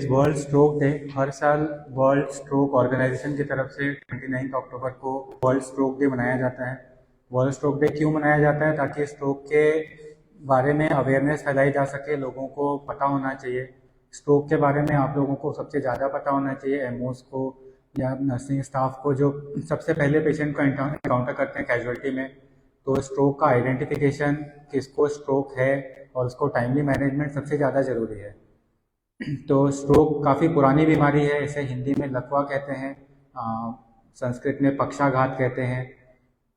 World stroke day. हर साल world stroke organisation की तरफ से 29 अक्टूबर को वर्ल्ड स्ट्रोक डे मनाया जाता है। वर्ल्ड स्ट्रोक डे क्यों मनाया जाता है? ताकि स्ट्रोक के बारे में अवेयरनेस फैलाई जा सके, लोगों को पता होना चाहिए। स्ट्रोक के बारे में आप लोगों को सबसे ज़्यादा पता होना चाहिए, एमओस को या नर्सिंग स्टाफ को, जो सबसे पहले पेशेंट को एनकाउंटर करते हैं कैजुअल्टी में। तो स्ट्रोक का आइडेंटिफिकेशन, किसको स्ट्रोक है और उसको टाइमली मैनेजमेंट सबसे ज़्यादा ज़रूरी है। तो स्ट्रोक काफ़ी पुरानी बीमारी है, इसे हिंदी में लकवा कहते हैं, संस्कृत में पक्षाघात कहते हैं,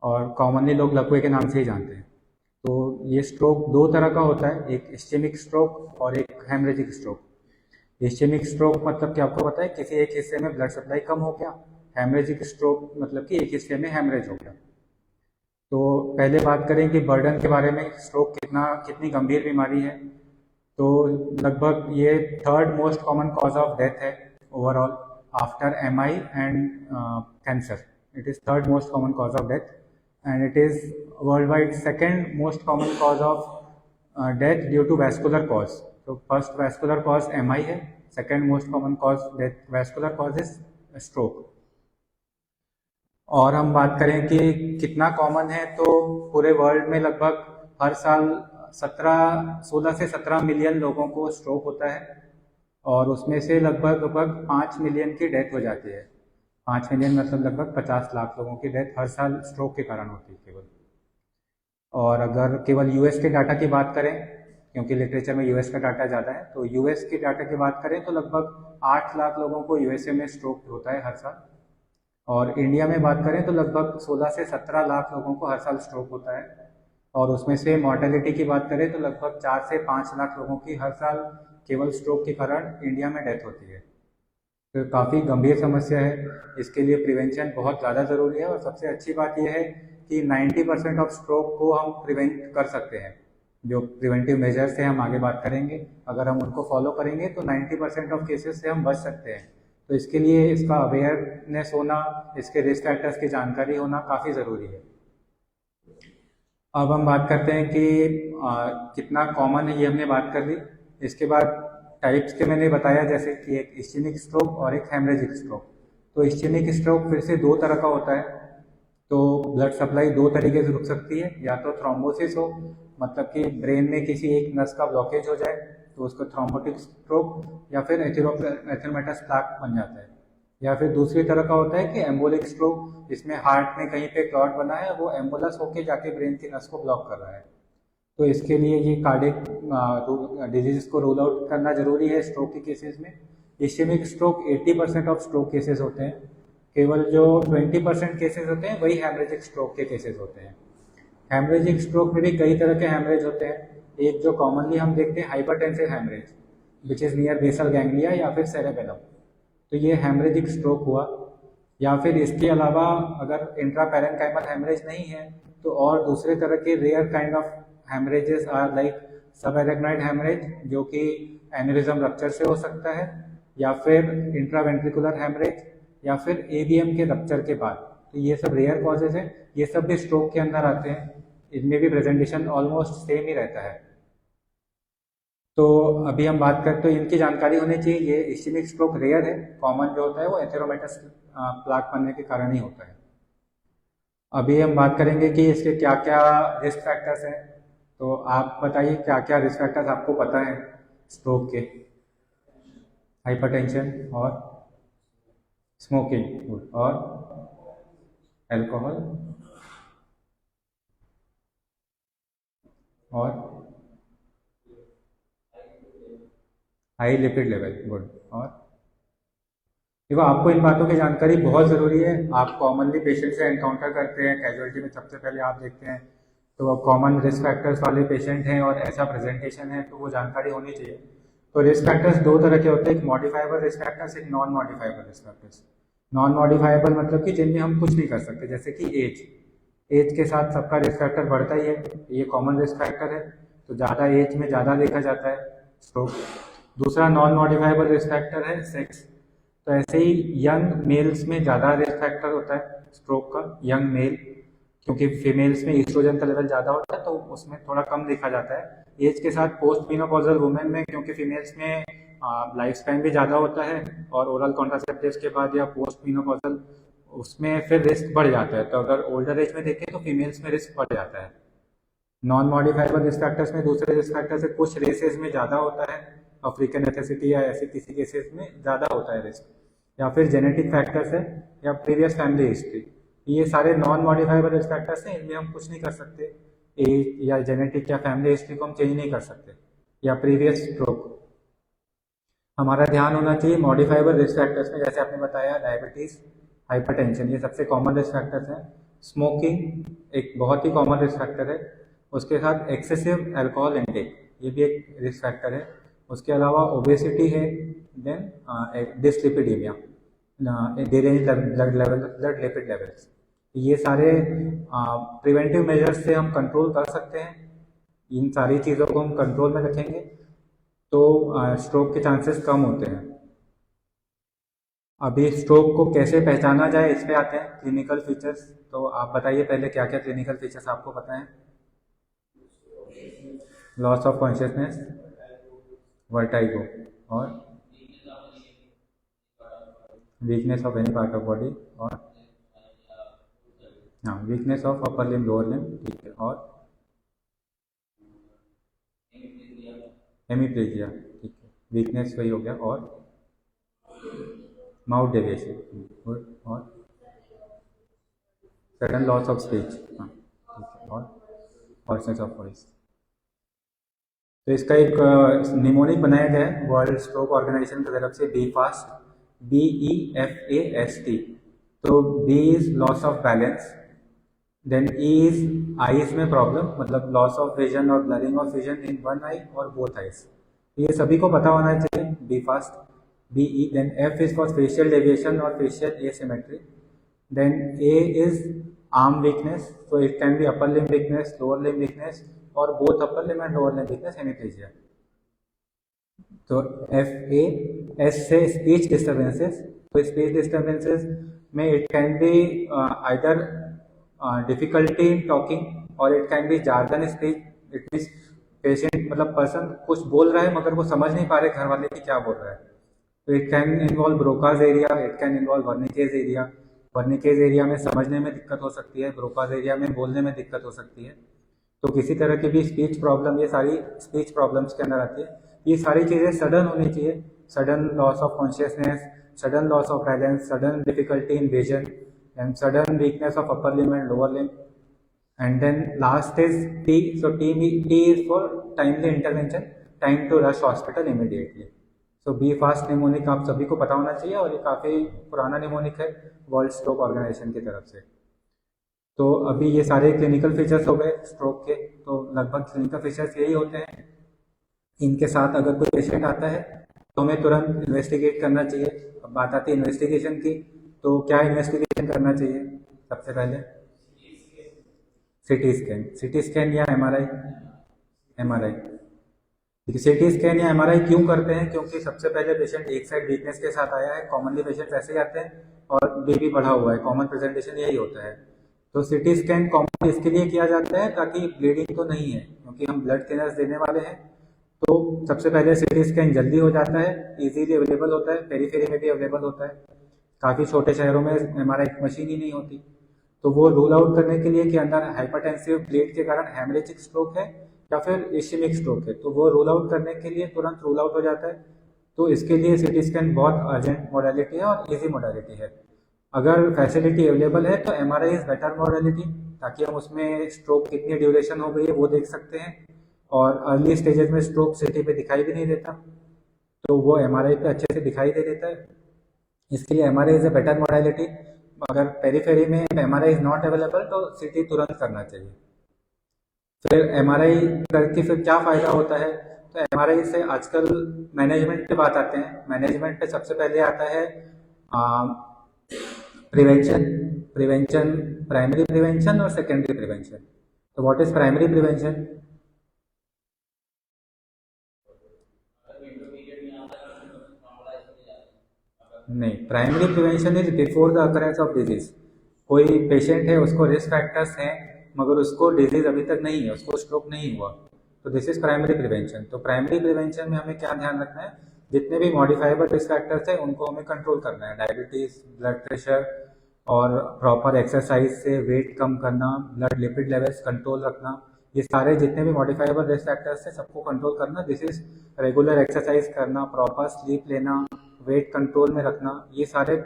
और कॉमनली लोग लकवे के नाम से ही जानते हैं। तो ये स्ट्रोक दो तरह का होता है, एक इस्चेमिक स्ट्रोक और एक हेमरेजिक स्ट्रोक। इस्चेमिक स्ट्रोक मतलब कि आपको पता है किसी एक हिस्से में ब्लड सप्लाई कम हो गया। हेमरेजिक स्ट्रोक मतलब कि एक हिस्से में हेमरेज हो गया। तो पहले बात करें कि बर्डन के बारे में, स्ट्रोक कितनी गंभीर बीमारी है। तो लगभग ये third most common cause of death है overall, after MI and cancer. It is third most common cause of death and it is worldwide second most common cause of death due to vascular cause. तो first vascular cause MI है, second most common cause death vascular cause is stroke. और हम बात करें कि कितना common है, तो पूरे वर्ल्ड में लगभग हर साल 16 से 17 मिलियन लोगों को स्ट्रोक होता है, और उसमें से लगभग 5 मिलियन की डेथ हो जाती है। 5 मिलियन मतलब लगभग 50 लाख लोगों की डेथ हर साल स्ट्रोक के कारण होती है केवल। और अगर केवल यूएस के डाटा की बात करें, क्योंकि लिटरेचर में यूएस का डाटा ज़्यादा है, तो यूएस के डाटा की बात करें तो लगभग 8 लाख लोगों को यूएसए में स्ट्रोक होता है हर साल। और इंडिया में बात करें तो लगभग 16 से 17 लाख लोगों को हर साल स्ट्रोक होता है, और उसमें से मॉर्टेलिटी की बात करें तो लगभग 4 से 5 लाख लोगों की हर साल केवल स्ट्रोक के कारण इंडिया में डेथ होती है। तो काफ़ी गंभीर समस्या है, इसके लिए प्रिवेंशन बहुत ज़्यादा ज़रूरी है। और सबसे अच्छी बात यह है कि 90% ऑफ स्ट्रोक को हम प्रिवेंट कर सकते हैं। जो प्रिवेंटिव मेजर्स हैं हम आगे बात करेंगे, अगर हम उनको फॉलो करेंगे तो 90% ऑफ केसेस से हम बच सकते हैं। तो इसके लिए इसका अवेयरनेस होना, इसके रिस्क फैक्टर्स की जानकारी होना काफ़ी ज़रूरी है। अब हम बात करते हैं कि कितना कॉमन है, ये हमने बात कर ली। इसके बाद टाइप्स के मैंने बताया, जैसे कि एक इस्चेमिक स्ट्रोक और एक हेमरेजिक स्ट्रोक। तो इस्चेमिक स्ट्रोक फिर से दो तरह का होता है। तो ब्लड सप्लाई दो तरीके से रुक सकती है, या तो थ्रोम्बोसिस हो, मतलब कि ब्रेन में किसी एक नस का ब्लॉकेज हो जाए तो उसको थ्रोम्बोटिक स्ट्रोक, या फिर एथेरोमेटस प्लाक बन जाता है। या फिर दूसरी तरह का होता है कि एम्बोलिक स्ट्रोक, जिसमें हार्ट में कहीं पे क्लॉट बना है, वो एम्बुलस होके जाके ब्रेन की नस को ब्लॉक कर रहा है। तो इसके लिए ये कार्डियक डिजीज को रूल आउट करना जरूरी है स्ट्रोक के केसेस में। Ischaemic stroke 80% of stroke cases होते हैं, केवल जो 20% केसेस होते हैं वही हेमरेजिक स्ट्रोक के केसेस होते हैं। हेमरेजिक स्ट्रोक में भी कई तरह के हेमरेज होते हैं। एक जो कॉमनली हम देखते हैं, hypertensive haemorrhage, which is near basal ganglia या फिर सेरेबेलम। तो ये हेमरेजिक स्ट्रोक हुआ। या फिर इसके अलावा अगर इंट्रापेरेन्काइमल हेमरेज नहीं है तो और दूसरे तरह के rare kind of haemorrhages are like subarachnoid haemorrhage, जो कि एनेरिज्म रप्चर से हो सकता है, या फिर इंट्रावेंट्रिकुलर हेमरेज, या फिर एवीएम के रप्चर के बाद। तो ये सब रेयर कॉजेज हैं, ये सब भी स्ट्रोक के अंदर आते हैं। इनमें भी प्रेजेंटेशन ऑलमोस्ट सेम ही रहता है। तो अभी हम बात करते, तो इनकी जानकारी होनी चाहिए। ये इस्चेमिक स्ट्रोक रेयर है, कॉमन जो होता है वो एथेरोमेटस प्लाक बनने के कारण ही होता है। अभी हम बात करेंगे कि इसके क्या क्या रिस्क फैक्टर्स हैं। तो आप बताइए क्या क्या रिस्क फैक्टर्स आपको पता है स्ट्रोक के? हाइपरटेंशन और स्मोकिंग और अल्कोहल और हाई लिपिड लेवल, गुड। और देखो, आपको इन बातों की जानकारी बहुत ज़रूरी है। आप कॉमनली पेशेंट से एनकाउंटर करते हैं कैजुअल्टी में, सबसे पहले आप देखते हैं तो कॉमन रिस्क फैक्टर्स वाले पेशेंट हैं और ऐसा प्रेजेंटेशन है, तो वो जानकारी होनी चाहिए। तो रिस्क फैक्टर्स दो तरह के होते हैं, एक मॉडिफाइबल रिस्क फैक्टर्स, एक non modifiable risk factors. Non modifiable मतलब कि जिनमें हम कुछ नहीं कर सकते, जैसे कि एज के साथ सबका रिस्क फैक्टर बढ़ता ही है, ये कॉमन रिस्क फैक्टर है। तो ज़्यादा एज में ज़्यादा देखा जाता है स्ट्रोक। दूसरा नॉन मॉडिफाइबल रिस्क फैक्टर है सेक्स। तो ऐसे ही यंग मेल्स में ज़्यादा रिस्क फैक्टर होता है स्ट्रोक का, यंग मेल, क्योंकि फीमेल्स में ईस्ट्रोजन का लेवल ज़्यादा होता है तो उसमें थोड़ा कम देखा जाता है। एज के साथ पोस्ट मेनोपॉजल वुमेन में, क्योंकि फीमेल्स में लाइफ स्पैन भी ज़्यादा होता है, और ओरल कॉन्ट्रासेप्टिव्स के बाद या पोस्ट मेनोपॉजल उसमें फिर रिस्क बढ़ जाता है। तो अगर ओल्डर एज में देखें तो फीमेल्स में रिस्क बढ़ जाता है। नॉन मॉडिफाइबल रिस्क फैक्टर्स में दूसरे रिस्क फैक्टर से कुछ रेसेस में ज़्यादा होता है, अफ्रीकन एथेसिटी या ऐसे किसी केसेस में ज़्यादा होता है रिस्क, या फिर जेनेटिक फैक्टर्स है या प्रीवियस फैमिली हिस्ट्री। ये सारे नॉन मॉडिफाइबल रिस्क फैक्टर्स हैं, इनमें हम कुछ नहीं कर सकते। एज या जेनेटिक या फैमिली हिस्ट्री को हम चेंज नहीं कर सकते, या प्रीवियस स्ट्रोक। हमारा ध्यान होना चाहिए मॉडिफाइबल रिस्क फैक्टर्स में, जैसे आपने बताया डायबिटीज़, हाइपरटेंशन, ये सबसे कॉमन रिस्क फैक्टर्स हैं। स्मोकिंग एक बहुत ही कॉमन रिस्क फैक्टर है। उसके साथ एक्सेसिव अल्कोहल इंटेक, ये भी एक रिस्क फैक्टर है। उसके अलावा ओबेसिटी है, then dyslipidaemia, derange blood lipid levels. ये सारे प्रिवेंटिव मेजर्स से हम कंट्रोल कर सकते हैं। इन सारी चीज़ों को हम कंट्रोल में रखेंगे तो स्ट्रोक के चांसेस कम होते हैं। अभी स्ट्रोक को कैसे पहचाना जाए इस पे आते हैं, क्लिनिकल फीचर्स। तो आप बताइए पहले क्या क्या क्लिनिकल फीचर्स आपको पता है। लॉस ऑफ कॉन्शियसनेस, वर्टाइगो, और weakness of any part of body, और हाँ weakness of upper limb lower limb, ठीक है, और हेमीप्लेजिया, ठीक है, वीकनेस वही हो गया, और माउथ डेविएशन, और सडन लॉस ऑफ स्पीच, हाँ ठीक है, और हॉर्सनेस ऑफ वॉइस। तो इसका एक निमोनिक बनाया गया है वर्ल्ड स्ट्रोक ऑर्गेनाइजेशन की तरफ से, बी फास्ट, BEFAST। तो B is loss of balance, then E is eyes में प्रॉब्लम, मतलब लॉस ऑफ विजन और blurring of vision in one eye और बोथ आईज। ये सभी को पता होना चाहिए, be fast, BE। Then F is for facial deviation और facial asymmetry. Then A is arm weakness, तो it can be upper limb weakness, lower limb weakness, और both upper limb and lower limb weakness, hemiplegia. तो FA, S से speech disturbances. तो speech disturbances में it can be either difficulty in talking और it can be jargon speech. It means patient मतलब person कुछ बोल रहा है मगर वो समझ नहीं पा रहे घर वाले की क्या बोल रहा है। तो it can involve Broca's area, it can involve Wernicke's area. Wernicke's area में समझने में दिक्कत हो सकती है, ब्रोकाज एरिया में बोलने में दिक्कत हो सकती है। तो किसी तरह की भी स्पीच प्रॉब्लम, ये सारी स्पीच प्रॉब्लम्स के अंदर आती है। ये सारी चीज़ें सडन होनी चाहिए, sudden loss of consciousness, sudden loss of balance, sudden difficulty in vision, and sudden weakness of upper limb and lower limb. And then last is T, so T is for timely intervention, time to rush hospital immediately. So be fast mnemonic आप सभी को पता होना चाहिए, और ये काफ़ी पुराना निमोनिक है वर्ल्ड स्ट्रोक ऑर्गेनाइजेशन की तरफ से। तो अभी ये सारे क्लिनिकल फीचर्स हो गए स्ट्रोक के, तो लगभग क्लिनिकल फीचर्स यही होते हैं। इनके साथ अगर कोई पेशेंट आता है तो हमें तुरंत इन्वेस्टिगेट करना चाहिए। अब बात आती है इन्वेस्टिगेशन की, तो क्या इन्वेस्टिगेशन करना चाहिए? सबसे पहले सिटी स्कैन या MRI। ठीक है, सिटी स्कैन या MRI क्यों करते हैं? क्योंकि सबसे पहले पेशेंट एक साइड वीकनेस के साथ आया है, कॉमनली पेशेंट ऐसे ही आते हैं, और बीपी बढ़ा हुआ है, कॉमन प्रेजेंटेशन यही होता है। तो सिटी स्कैन कॉमन इसके लिए किया जाता है ताकि ब्लीडिंग तो नहीं है, क्योंकि हम ब्लड थिनर्स देने वाले हैं। तो सबसे पहले सिटी स्कैन जल्दी हो जाता है, इजीली अवेलेबल होता है, पेरीफेरी में भी अवेलेबल होता है। काफ़ी छोटे शहरों में MRI मशीन ही नहीं होती, तो वो रूल आउट करने के लिए कि अंदर हाइपरटेंसिव ब्लीड के कारण हेमरेजिक स्ट्रोक है या फिर इश्केमिक स्ट्रोक है, तो वो रूल आउट करने के लिए तुरंत रूल आउट हो जाता है। तो इसके लिए सिटी स्कैन बहुत अर्जेंट मोडालिटी है और इजी मोडालिटी है। अगर फैसिलिटी अवेलेबल है तो MRI इज़ बेटर मोडालिटी, ताकि हम उसमें स्ट्रोक कितनी ड्यूरेशन हो गई है वो देख सकते हैं, और अर्ली स्टेजेस में स्ट्रोक सिटी पे दिखाई भी नहीं देता, तो वो MRI पे अच्छे से दिखाई दे देता है। इसके लिए MRI is a better modality. अगर पेरीफेरी में MRI इज़ नॉट अवेलेबल तो सिटी तुरंत करना चाहिए। फिर MRI करके फिर क्या फ़ायदा होता है? तो MRI से आजकल मैनेजमेंट पे बात आते हैं। मैनेजमेंट पे सबसे पहले आता है प्रिवेंशन, प्राइमरी प्रिवेंशन और सेकेंडरी प्रिवेंशन। तो व्हाट इज प्राइमरी प्रिवेंशन? नहीं, primary prevention is before the occurrence of disease. कोई पेशेंट है, उसको रिस्क फैक्टर्स हैं मगर उसको डिजीज अभी तक नहीं है, उसको स्ट्रोक नहीं हुआ, तो दिस इज प्राइमरी प्रिवेंशन। तो प्राइमरी प्रिवेंशन में हमें क्या ध्यान रखना है? जितने भी मॉडिफाइबल रिस्क फैक्टर्स हैं उनको हमें कंट्रोल करना है। डायबिटीज़, ब्लड प्रेशर और प्रॉपर एक्सरसाइज से वेट कम करना, ब्लड लिपिड लेवल्स कंट्रोल रखना, ये सारे जितने भी मॉडिफाइबल रिस्क फैक्टर्स हैं सबको कंट्रोल करना। दिस इज रेगुलर एक्सरसाइज करना, प्रॉपर स्लीप लेना, वेट कंट्रोल में रखना, ये सारे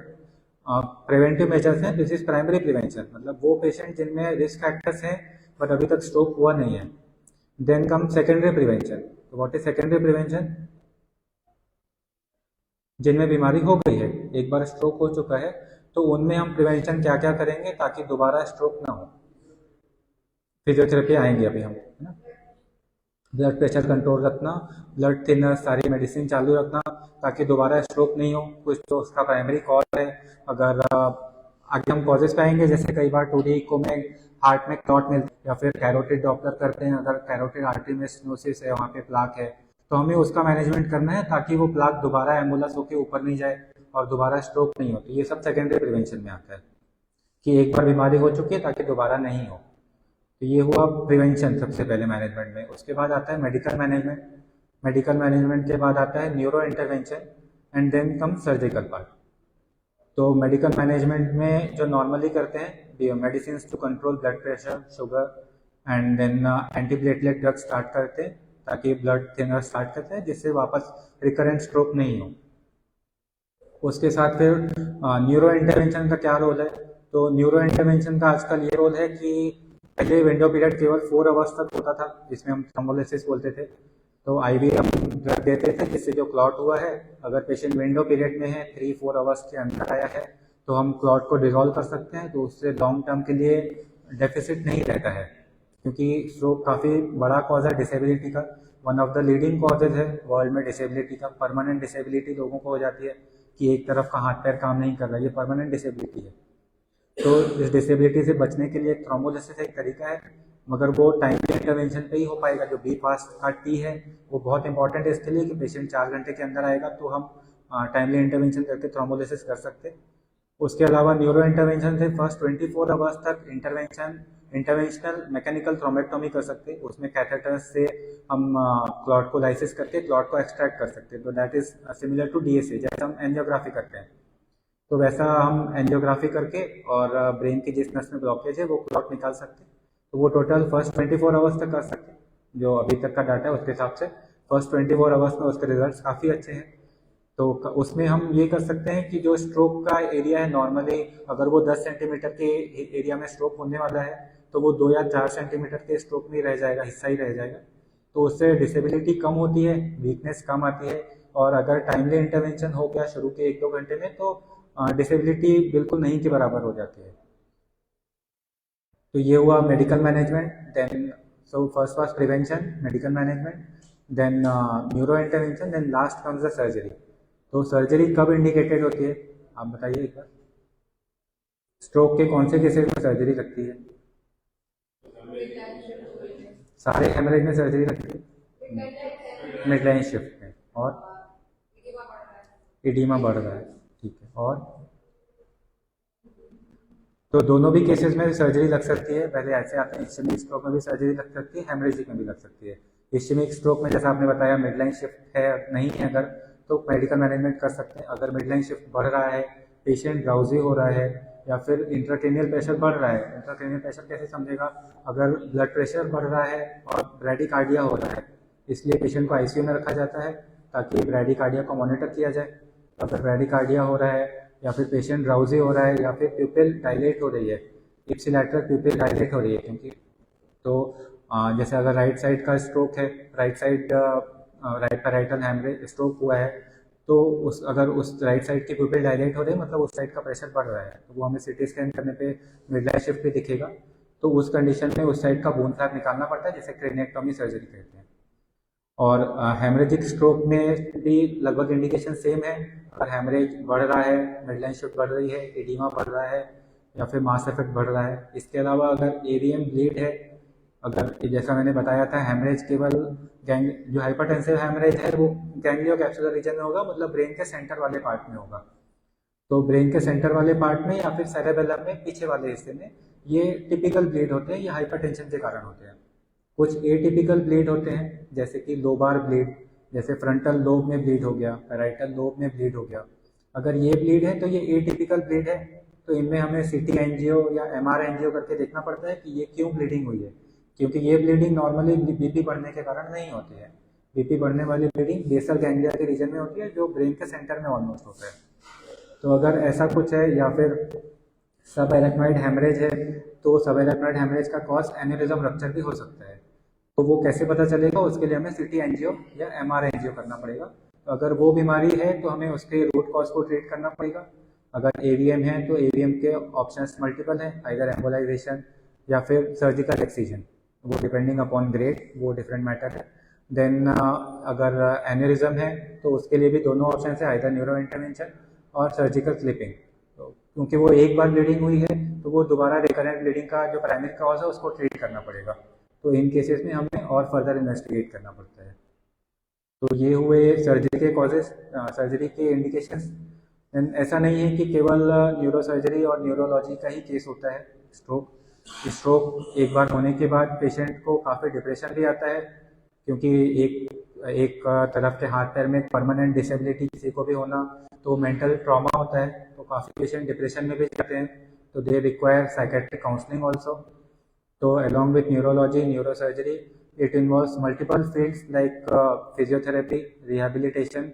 प्रिवेंटिव मेजर्स हैं। दिस इज प्राइमरी प्रिवेंशन, मतलब वो पेशेंट जिनमें रिस्क फैक्टर्स हैं बट अभी तक स्ट्रोक हुआ नहीं है। Then come secondary prevention. तो व्हाट इज सेकेंडरी प्रिवेंशन? जिनमें बीमारी हो गई है, एक बार स्ट्रोक हो चुका है, तो उनमें हम प्रिवेंशन क्या क्या करेंगे ताकि दोबारा स्ट्रोक ना हो। फिजियोथेरेपी आएंगे अभी हम, है ना। ब्लड प्रेशर कंट्रोल रखना, ब्लड थिनर, सारी मेडिसिन चालू रखना ताकि दोबारा स्ट्रोक नहीं हो। कुछ तो उसका प्राइमरी कॉज है। अगर आगे हम कॉजेज पाएंगे, जैसे कई बार 2D इको में हार्ट में क्लॉट मिलती है या फिर कैरोटिड डॉपलर करते हैं, अगर कैरोटिड आर्टरी में स्टेनोसिस है, वहाँ पे प्लाक है, तो हमें उसका मैनेजमेंट करना है ताकि वो प्लाक दोबारा एम्बुलेंस होकर ऊपर नहीं जाए और दोबारा स्ट्रोक नहीं हो। तो ये सब सेकेंडरी प्रिवेंशन में आता है कि एक बार बीमारी हो चुकी है ताकि दोबारा नहीं हो। तो ये हुआ प्रिवेंशन सबसे पहले मैनेजमेंट में। उसके बाद आता है मेडिकल मैनेजमेंट। मेडिकल मैनेजमेंट के बाद आता है neuro intervention and then come surgical part. तो मेडिकल मैनेजमेंट में जो नॉर्मली करते हैं, medicine to control blood pressure, sugar and then antiplatelet drug start करते हैं ताकि ब्लड थिनर स्टार्ट करते हैं जिससे वापस रिकरेंट स्ट्रोक नहीं हो। उसके साथ फिर न्यूरो इंटरवेंशन का क्या रोल है? तो न्यूरो इंटरवेंशन का आजकल ये रोल है कि पहले विंडो पीरियड केवल 4 आवर्स तक होता था, जिसमें हम थ्रोम्बोलिसिस बोलते थे। तो आईवी हम ड्रग देते थे जिससे जो क्लॉट हुआ है, अगर पेशेंट विंडो पीरियड में है, 3-4 आवर्स के अंदर आया है, तो हम क्लॉट को डिजोल्व कर सकते हैं। तो उससे लॉन्ग टर्म के लिए डेफिसिट नहीं रहता है, क्योंकि स्ट्रोक काफ़ी बड़ा कॉज है डिसेबिलिटी का। One of the leading causes है वर्ल्ड में डिसेबिलिटी का। परमानेंट डिसेबिलिटी लोगों को हो जाती है कि एक तरफ का हाथ पैर काम नहीं कर रहा, ये परमानेंट डिसेबिलिटी है। तो इस डिसेबिलिटी से बचने के लिए थ्रोम्बोलिसिस एक तरीका है, मगर वो टाइमली इंटरवेंशन पे ही हो पाएगा। जो बी फास्ट का टी है वो बहुत इंपॉर्टेंट है इसके लिए कि पेशेंट 4 घंटे के अंदर आएगा तो हम टाइमली इंटरवेंशन करके थ्रोम्बोलिसिस कर सकते हैं। उसके अलावा न्यूरो इंटरवेंशन से फर्स्ट 24 आवर्स तक इंटरवेंशनल मैकेनिकल थ्रोम्बेक्टोमी कर सकते हैं। उसमें कैथेटर से हम क्लॉट को लाइसिस करके क्लॉट को एक्सट्रैक्ट कर सकते हैं। तो that is similar to DSA, जैसे हम एंजियोग्राफी करते हैं। तो वैसा हम एंजियोग्राफी करके और ब्रेन की जिस नस में ब्लॉकेज है वो क्लॉट निकाल सकते हैं। तो वो टोटल फर्स्ट 24 आवर्स तक कर सकते हैं। जो अभी तक का डाटा है उसके हिसाब से फर्स्ट 24 आवर्स में उसके रिजल्ट्स काफ़ी अच्छे हैं। तो उसमें हम ये कर सकते हैं कि जो स्ट्रोक का एरिया है, नॉर्मली अगर वो 10 सेंटीमीटर के एरिया में स्ट्रोक होने वाला है तो वो 2 या 4 सेंटीमीटर के स्ट्रोक में ही रह जाएगा, हिस्सा ही रह जाएगा। तो उससे डिसेबिलिटी कम होती है, वीकनेस कम आती है। और अगर टाइमली इंटरवेंशन हो गया शुरू के 1-2 घंटे में तो डिसेबिलिटी बिल्कुल नहीं के बराबर हो जाती है। तो ये हुआ medical management. Then so first was prevention, medical management, then neuro intervention, then last comes the surgery. तो सर्जरी कब इंडिकेटेड होती है आप बताइए एक बार। स्ट्रोक के कौन से केसेस में सर्जरी लगती है? सारे हेमरेज में सर्जरी लगती है, मिड लाइन शिफ्ट में, और इडीमा बढ़ रहा है, ठीक है। और तो दोनों भी केसेस में सर्जरी लग सकती है। पहले ऐसे आते हैं, इस्केमिक स्ट्रोक में भी सर्जरी लग सकती है, हेमरेजिक में भी लग सकती है। इस्केमिक स्ट्रोक में जैसा आपने बताया मिड लाइन शिफ्ट है नहीं है अगर, तो मेडिकल मैनेजमेंट कर सकते हैं। अगर मिड लाइन शिफ्ट बढ़ रहा है, पेशेंट ड्राउजी हो रहा है, या फिर इंट्राक्रेनियल प्रेशर बढ़ रहा है। इंट्राक्रेनियल प्रेशर कैसे समझेगा? अगर ब्लड प्रेशर बढ़ रहा है और ब्रैडिकार्डिया हो रहा है, इसलिए पेशेंट को आईसीयू में रखा जाता है ताकि ब्रैडिकार्डिया को मॉनिटर किया जाए। अगर ब्रैडिकार्डिया हो रहा है या फिर पेशेंट ड्राउजी हो रहा है या फिर प्यूपिल डायलेट हो रही है, इप्सिलैटरल प्यूपिल डायलेट हो रही है, क्योंकि तो जैसे अगर राइट साइड का स्ट्रोक है, right side right parietal haemorrhage stroke हुआ है, तो अगर उस राइट साइड की प्यूपिल डायलेट हो रही है मतलब उस साइड का प्रेशर बढ़ रहा है, तो वो हमें सीटी स्कैन करने पे मिड लाइन शिफ्ट पे दिखेगा। तो उस कंडीशन में उस साइड का बोन फ्लैप निकालना पड़ता है, जिसे क्रेनिएक्टोमी सर्जरी कहते हैं। और हेमरेजिक स्ट्रोक में भी लगभग इंडिकेशन सेम है। अगर हेमरेज बढ़ रहा है, मिड लाइन शिफ्ट बढ़ रही है, एडिमा बढ़ रहा है या फिर मास इफेक्ट बढ़ रहा है। इसके अलावा अगर एवीएम ब्लीड है, अगर जैसा मैंने बताया था हेमरेज केवल जो हाइपरटेंसिव हेमरेज है वो गैंग्लियो कैप्सुलर रीजन में होगा, मतलब ब्रेन के सेंटर वाले पार्ट में होगा। तो ब्रेन के सेंटर वाले पार्ट में या फिर सेरेबेलम में पीछे वाले हिस्से में ये टिपिकल ब्लीड होते हैं, ये हाइपरटेंशन के कारण होते हैं। कुछ एटिपिकल ब्लीड होते हैं जैसे कि लोबार ब्लीड, जैसे फ्रंटल लोब में ब्लीड हो गया, पैराइटल लोब में ब्लीड हो गया। अगर ये ब्लीड है तो ये एटिपिकल ब्लीड है, तो इनमें हमें सीटी एंजियो या एमआरआई एंजियो करके देखना पड़ता है कि ये क्यों ब्लीडिंग हुई है, क्योंकि ये ब्लीडिंग नॉर्मली बीपी बढ़ने के कारण नहीं होती है। बीपी बढ़ने वाली ब्लीडिंग बेसल गैंग्लिया के रीजन में होती है, जो ब्रेन के सेंटर में ऑलमोस्ट होता है। तो अगर ऐसा कुछ है या फिर सब एरेक्नॉइड हेमरेज है, तो सब एरेक्नॉइड हेमरेज का कॉज एन्यूरिज्म रप्चर भी हो सकता है। तो वो कैसे पता चलेगा, उसके लिए हमें सीटी एंजियो या एमआरआई एंजियो करना पड़ेगा। तो अगर वो बीमारी है तो हमें उसके रूट कॉज को ट्रीट करना पड़ेगा। अगर एवीएम है तो एवीएम के ऑप्शंस मल्टीपल हैं, आइदर एम्बोलाइजेशन या फिर सर्जिकल एक्सीजन, वो डिपेंडिंग अपॉन ग्रेड, वो डिफरेंट मैटर है। देन अगर एन्यूरिज्म है तो उसके लिए भी दोनों ऑप्शन है, आइदर न्यूरो इंटरवेंशन और सर्जिकल क्लिपिंग। तो क्योंकि वो एक बार ब्लीडिंग हुई है तो वो दोबारा रिकरेंट ब्लीडिंग का जो प्राइमरी कॉज है उसको ट्रीट करना पड़ेगा। तो इन केसेस में हमें और फर्दर इन्वेस्टिगेट करना पड़ता है। तो ये हुए सर्जरी के कॉजेज, सर्जरी के इंडिकेशंस। ऐसा नहीं है कि केवल न्यूरो सर्जरी और न्यूरोलॉजी का ही केस होता है स्ट्रोक। स्ट्रोक एक बार होने के बाद पेशेंट को काफ़ी डिप्रेशन भी आता है, क्योंकि एक एक तरफ के हाथ पैर में परमानेंट डिसेबिलिटी किसी को भी होना तो मेंटल ट्रॉमा होता है, तो काफ़ी पेशेंट डिप्रेशन में भी जाते हैं। तो they require psychiatric counselling also. तो along with neurology, neurosurgery, it involves multiple fields like physiotherapy, rehabilitation,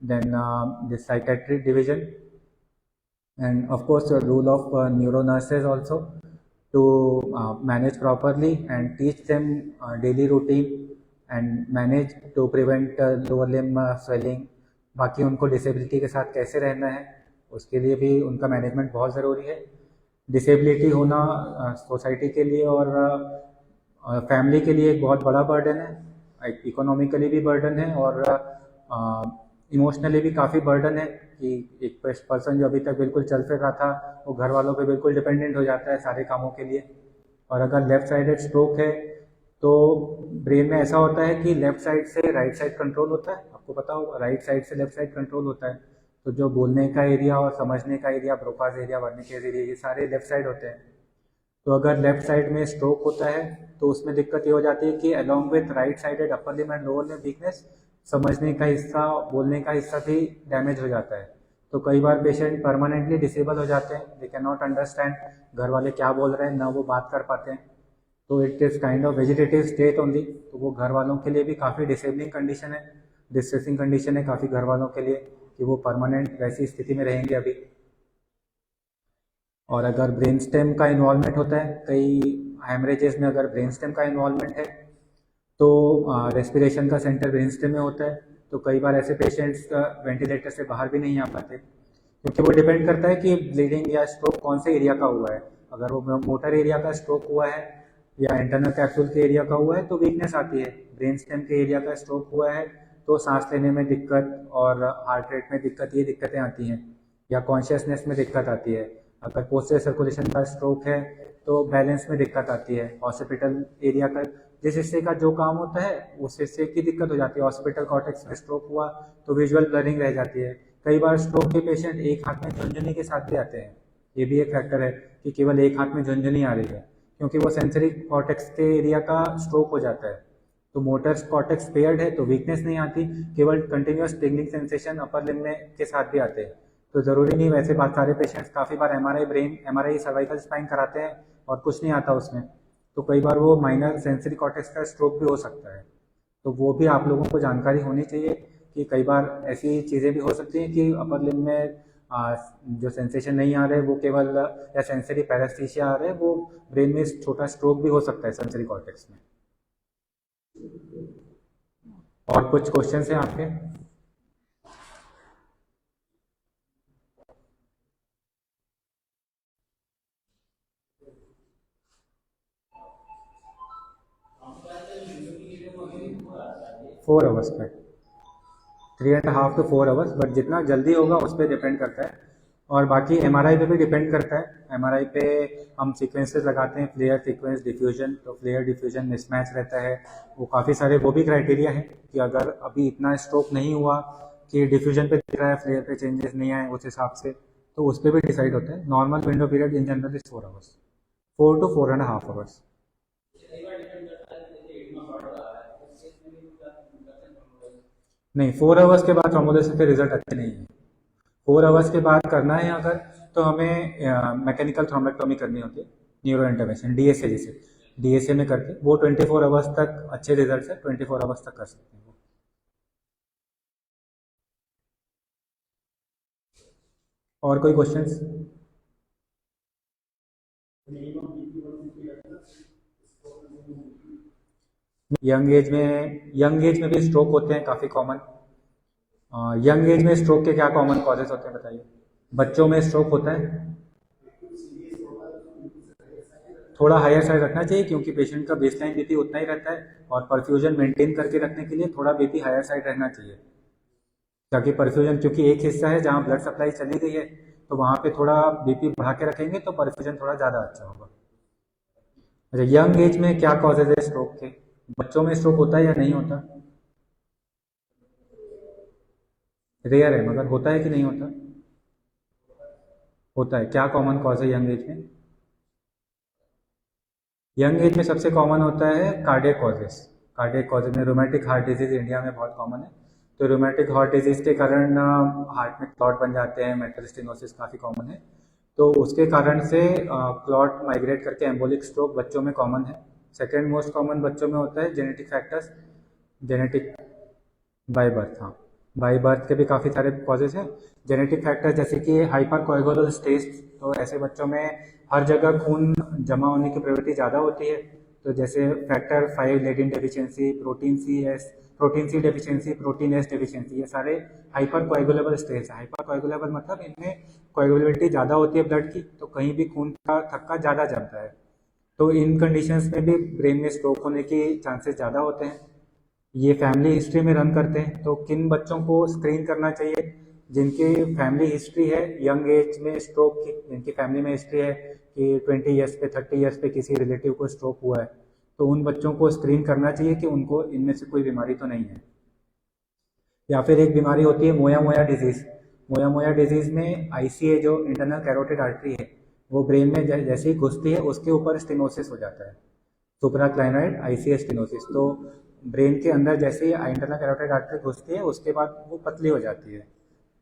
then the psychiatric division, and of course the role of neuro nurses also to manage properly and teach them daily routine and manage to prevent lower limb swelling। बाकी उनको disability के साथ कैसे रहना है उसके लिए भी उनका मैनेजमेंट बहुत ज़रूरी है। डिसेबिलिटी होना सोसाइटी के लिए और फैमिली के लिए एक बहुत बड़ा बर्डन है, इकोनॉमिकली भी बर्डन है और इमोशनली भी काफ़ी बर्डन है कि एक पर्सन जो अभी तक बिल्कुल चल फिर रहा था वो घर वालों पे बिल्कुल डिपेंडेंट हो जाता है सारे कामों के लिए। और अगर लेफ्ट साइडेड स्ट्रोक है तो ब्रेन में ऐसा होता है कि लेफ्ट साइड से राइट साइड कंट्रोल होता है, आपको पता होगा राइट साइड से लेफ्ट साइड कंट्रोल होता है। तो जो बोलने का एरिया और समझने का area, Broca's area, Wernicke's area, ये सारे लेफ्ट साइड होते हैं। तो अगर लेफ्ट साइड में स्ट्रोक होता है तो उसमें दिक्कत ये हो जाती है कि along with right sided upper limb and lower limb weakness, समझने का हिस्सा, बोलने का हिस्सा भी डैमेज हो जाता है। तो कई बार पेशेंट परमानेंटली डिसेबल हो जाते हैं, दे कैन नॉट अंडरस्टैंड घर वाले क्या बोल रहे हैं, ना वो बात कर पाते हैं। तो it is kind of vegetative state only. तो वो घर वालों के लिए भी काफ़ी डिसेबलिंग कंडीशन है, डिस्ट्रेसिंग कंडीशन है काफ़ी घर वालों के लिए कि वो परमानेंट वैसी स्थिति में रहेंगे अभी। और अगर ब्रेन स्टेम का इन्वॉल्वमेंट होता है, कई हेमरेजेस में अगर ब्रेन स्टेम का इन्वॉल्वमेंट है तो रेस्पिरेशन का सेंटर ब्रेन स्टेम में होता है। तो कई बार ऐसे पेशेंट्स वेंटिलेटर से बाहर भी नहीं आ पाते, क्योंकि वो डिपेंड करता है कि ब्लीडिंग या स्ट्रोक कौन से एरिया का हुआ है। अगर वो मोटर एरिया का स्ट्रोक हुआ है या इंटरनल कैप्सूल के एरिया का हुआ है तो वीकनेस आती है। ब्रेन स्टेम के एरिया का स्ट्रोक हुआ है तो सांस लेने में दिक्कत और हार्ट रेट में दिक्कत, ये दिक्कतें आती हैं, या कॉन्शियसनेस में दिक्कत आती है। अगर पोस्टीरियर सर्कुलेशन का स्ट्रोक है तो बैलेंस में दिक्कत आती है। हॉस्पिटल एरिया का जिस हिस्से का जो काम होता है उस हिस्से की दिक्कत हो जाती है। हॉस्पिटल कॉर्टेक्स में स्ट्रोक हुआ तो विजुअल ब्लरिंग रह जाती है। कई बार स्ट्रोक के पेशेंट एक हाथ में झुनझुनी के साथ भी आते हैं, ये भी एक फैक्टर है कि केवल एक हाथ में झुनझुनी आ रही है, क्योंकि वो सेंसरी कॉर्टेक्स के एरिया का स्ट्रोक हो जाता है। तो मोटर कॉर्टेक्स पेयर्ड है तो वीकनेस नहीं आती, केवल continuous tingling sensation upper limb में के साथ भी आते हैं। तो ज़रूरी नहीं, वैसे बात सारे पेशेंट्स काफ़ी बार एमआरआई सर्वाइकल स्पाइन कराते हैं और कुछ नहीं आता उसमें, तो कई बार वो माइनर सेंसरी कॉर्टेक्स का स्ट्रोक भी हो सकता है। तो वो भी आप लोगों को जानकारी होनी चाहिए कि कई बार ऐसी चीज़ें भी हो सकती हैं कि अपर लिम्ब में जो सेंसेशन नहीं आ रहे वो केवल, या सेंसरी पैरास्थीसिया आ रहे, वो ब्रेन में छोटा स्ट्रोक भी हो सकता है सेंसरी कॉर्टेक्स में। और कुछ क्वेश्चन हैं आपके? 4 आवर्स पे, 3.5 to 4 आवर्स, बट जितना जल्दी होगा उस पर डिपेंड करता है। और बाकी एमआरआई पे भी डिपेंड करता है। एमआरआई पे हम सीक्वेंसेस लगाते हैं, फ्लेयर सीक्वेंस डिफ्यूजन, तो फ्लेयर डिफ्यूजन मिसमैच रहता है। वो काफ़ी सारे वो भी क्राइटेरिया है कि अगर अभी इतना स्ट्रोक नहीं हुआ कि डिफ्यूजन पे दिख रहा है, फ्लेयर पे चेंजेस नहीं आए उस हिसाब से, तो उस पर भी डिसाइड होता है। Normal window period in general is 4 hours, 4 to 4.5 hours. नहीं, 4 आवर्स के बाद थ्रोम्बोलिसिस के रिजल्ट अच्छे नहीं है। 4 आवर्स के बाद करना है अगर, तो हमें मैकेनिकल थ्रोम्बेक्टोमी करनी होती है, न्यूरो इंटरवेंशन, डीएसए जिसे, डीएसए में करके वो 24 आवर्स तक अच्छे रिजल्ट है, 24 आवर्स तक कर सकते हैं वो। और कोई क्वेश्चंस? यंग एज में भी स्ट्रोक होते हैं काफ़ी कॉमन। यंग एज में स्ट्रोक के क्या कॉमन कॉजेज होते हैं बताइए? बच्चों में स्ट्रोक होता है, थोड़ा हायर साइड रखना चाहिए क्योंकि पेशेंट का बेसलाइन बीपी उतना ही रहता है, और परफ्यूजन मेंटेन करके रखने के लिए थोड़ा बीपी हायर साइड रहना चाहिए, ताकि परफ्यूजन, क्योंकि एक हिस्सा है जहाँ ब्लड सप्लाई चली गई है, तो वहाँ पे थोड़ा बीपी बढ़ा के रखेंगे तो परफ्यूजन थोड़ा ज़्यादा अच्छा होगा। अच्छा, यंग एज में क्या कॉजेज है स्ट्रोक के? बच्चों में स्ट्रोक होता है या नहीं होता? रेयर है, मगर होता है कि नहीं होता? होता है। क्या कॉमन कॉज है यंग एज में? यंग एज में सबसे कॉमन होता है कार्डियक कॉजेस। कार्डियक कॉजेज में रोमेटिक हार्ट डिजीज इंडिया में बहुत कॉमन है, तो रोमेटिक हार्ट डिजीज के कारण हार्ट में क्लॉट बन जाते हैं, मेटल स्टेनोसिस काफ़ी कॉमन है, तो उसके कारण से क्लॉट माइग्रेट करके एम्बोलिक स्ट्रोक बच्चों में कॉमन है। सेकेंड मोस्ट कॉमन बच्चों में होता है genetic factors, genetic by birth, हाँ, बाय बर्थ के भी काफ़ी सारे कॉजेज हैं। जेनेटिक फैक्टर्स जैसे कि हाइपर कोएगुलर स्टेज, तो ऐसे बच्चों में हर जगह खून जमा होने की प्रवृत्ति ज़्यादा होती है, तो जैसे factor 5 Leiden deficiency, protein C deficiency, protein S deficiency, ये सारे हाइपर कोएगुलेबल स्टेज है। हाइपर कोएगुलेबल मतलब इनमें कोएगुलेबिलिटी ज़्यादा होती है ब्लड की, तो कहीं भी खून का थक्का ज़्यादा जमता है, तो इन कंडीशंस में भी ब्रेन में स्ट्रोक होने के चांसेस ज़्यादा होते हैं। ये फैमिली हिस्ट्री में रन करते हैं, तो किन बच्चों को स्क्रीन करना चाहिए? जिनकी फैमिली हिस्ट्री है यंग एज में स्ट्रोक की, जिनकी फैमिली में हिस्ट्री है कि 20 ईयर्स पे, 30 ईयर्स पे किसी रिलेटिव को स्ट्रोक हुआ है, तो उन बच्चों को स्क्रीन करना चाहिए कि उनको इनमें से कोई बीमारी तो नहीं है। या फिर एक बीमारी होती है मोया मोया डिजीज़। मोया मोया डिजीज़ में आईसीए, जो इंटरनल कैरोटिड आर्टरी है, वो ब्रेन में जैसे ही घुसती है उसके ऊपर स्टेनोसिस हो जाता है, सुप्राक्लाइनॉइड आईसीए स्टेनोसिस। तो ब्रेन के अंदर जैसे ही इंटरनल कैरोटिड आर्टरी घुसती है उसके बाद वो पतली हो जाती है,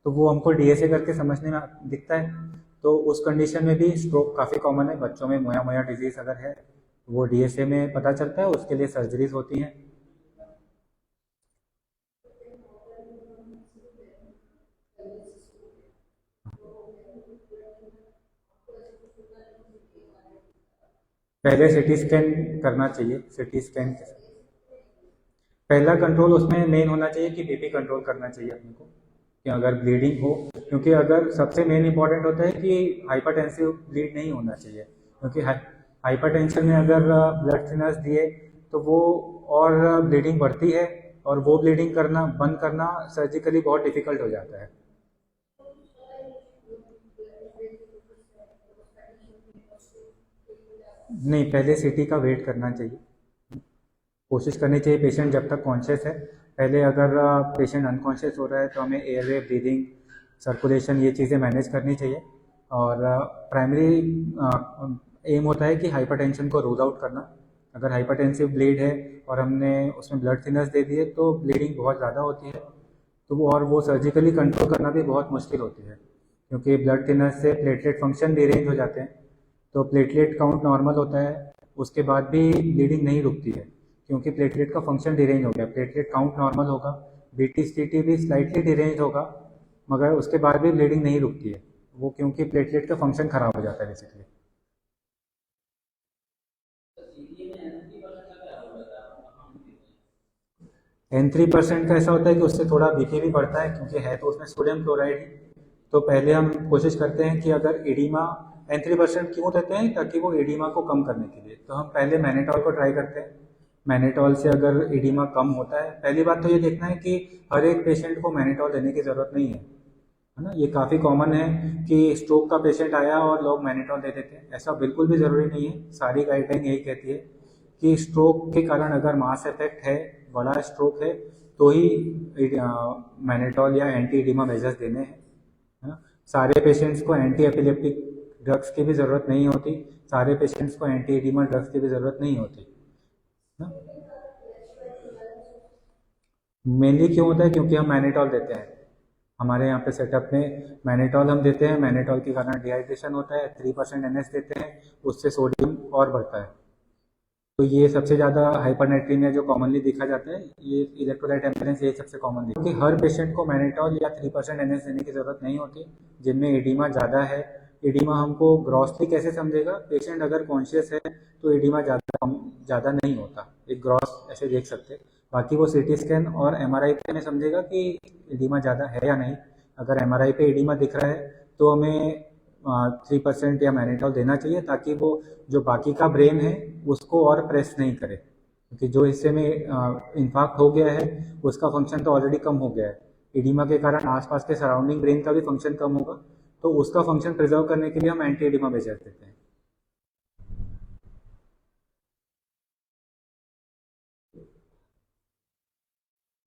तो वो हमको डीएसए करके समझने में दिखता है। तो उस कंडीशन में भी स्ट्रोक काफ़ी कॉमन है बच्चों में, मोया मोया डिजीज़ अगर है वो डीएसए में पता चलता है, उसके लिए सर्जरीज होती हैं। पहले सिटी स्कैन करना चाहिए, सिटी स्कैन पहला कंट्रोल उसमें मेन होना चाहिए कि बीपी कंट्रोल करना चाहिए अपने को, कि अगर ब्लीडिंग हो, क्योंकि अगर सबसे मेन इंपॉर्टेंट होता है कि हाइपरटेंसिव ब्लीड नहीं होना चाहिए, क्योंकि हाइपरटेंशन में अगर ब्लड थिनर्स दिए तो वो और ब्लीडिंग बढ़ती है, और वो ब्लीडिंग करना बंद करना सर्जिकली बहुत डिफिकल्ट हो जाता है। नहीं, पहले सीटी का वेट करना चाहिए, कोशिश करनी चाहिए पेशेंट जब तक कॉन्शियस है। पहले अगर पेशेंट अनकॉन्शियस हो रहा है तो हमें एयरवे, ब्रीदिंग, सर्कुलेशन, ये चीज़ें मैनेज करनी चाहिए। और प्राइमरी एम होता है कि हाइपरटेंशन को रूल आउट करना। अगर हाइपरटेंसिव ब्लीड है और हमने उसमें ब्लड थिनर्स दे दिए तो ब्लीडिंग बहुत ज़्यादा होती है, तो वो सर्जिकली कंट्रोल करना भी बहुत मुश्किल होती है, क्योंकि ब्लड थिनर्स से प्लेटलेट फंक्शन भी रेंज हो जाते हैं, तो प्लेटलेट काउंट नॉर्मल होता है, उसके बाद भी ब्लीडिंग नहीं रुकती है, क्योंकि प्लेटलेट का फंक्शन डिरेंज हो गया। प्लेटलेट काउंट नॉर्मल होगा, बीटी सीटी भी स्लाइटली डिरेंज होगा, मगर उसके बाद भी ब्लीडिंग नहीं रुकती है, वो क्योंकि प्लेटलेट का फंक्शन खराब हो जाता है बेसिकली। N3% का ऐसा होता है कि उससे थोड़ा बीपी भी बढ़ता है, क्योंकि है तो उसमें सोडियम क्लोराइड ही। तो पहले हम कोशिश करते हैं कि अगर एडिमा, N3% क्यों देते हैं? ताकि वो एडिमा को कम करने के लिए, तो हम पहले मैनेटॉल को ट्राई करते हैं। मैनेटॉल से अगर एडिमा कम होता है, पहली बात तो ये देखना है कि हर एक पेशेंट को मैनेटॉल देने की ज़रूरत नहीं है ना? ये काफ़ी कॉमन है कि स्ट्रोक का पेशेंट आया और लोग मैनेटॉल दे देते हैं, ऐसा बिल्कुल भी ज़रूरी नहीं है। सारी गाइडलाइन यही कहती है कि स्ट्रोक के कारण अगर मास इफेक्ट है, बड़ा स्ट्रोक है, तो ही मैनेटॉल या एंटी एडिमा मेजर्स देने हैं, है ना? सारे पेशेंट्स को एंटी एपिलेप्टिक ड्रग्स की भी ज़रूरत नहीं होती, सारे पेशेंट्स को एंटी एडिमा ड्रग्स की भी ज़रूरत नहीं होती, है ना? मेनली क्यों होता है, क्योंकि हम मैनेटॉल देते हैं। हमारे यहाँ पे सेटअप में मैनेटॉल हम देते हैं, मैनेटॉल के कारण डिहाइड्रेशन होता है, 3% NH देते हैं, उससे सोडियम और बढ़ता है। तो ये सबसे ज़्यादा हाइपरनेट्रीमिया जो कॉमनली देखा जाता है, ये इलेक्ट्रोलाइट इम्बैलेंस, ये सबसे कॉमन क्योंकि हर पेशेंट को मैनेटॉल या 3% NH देने की ज़रूरत नहीं होती। जिनमें एडिमा ज़्यादा है, एडिमा हमको ग्रॉसली कैसे समझेगा, पेशेंट अगर कॉन्शियस है तो एडिमा ज़्यादा नहीं होता, एक ग्रॉस ऐसे देख सकते हैं। बाकी वो CT स्कैन और MRI पे हमें समझेगा कि एडिमा ज़्यादा है या नहीं। अगर MRI पे एडिमा दिख रहा है तो हमें 3% या मैनेटॉल देना चाहिए, ताकि वो जो बाकी का ब्रेन है उसको और प्रेस नहीं करे, क्योंकि जो हिस्से में इन्फाक्ट हो गया है उसका फंक्शन तो ऑलरेडी कम हो गया है। एडिमा के कारण आसपास के सराउंडिंग ब्रेन का भी फंक्शन कम होगा, तो उसका फंक्शन प्रिजर्व करने के लिए हम एंटी एडिमा मेजर देते हैं।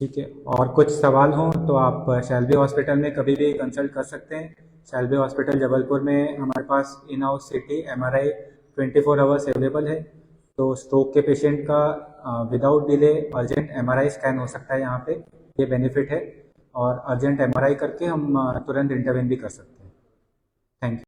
ठीक है, और कुछ सवाल हों तो आप शैलबी हॉस्पिटल में कभी भी कंसल्ट कर सकते हैं। शैलबी हॉस्पिटल जबलपुर में हमारे पास in house CT MRI 24 hours available है। तो स्ट्रोक के पेशेंट का without delay urgent MRI scan हो सकता है यहाँ पे, ये बेनिफिट है। और अर्जेंट MRI करके हम तुरंत इंटरवेन भी कर सकते हैं। Thank you.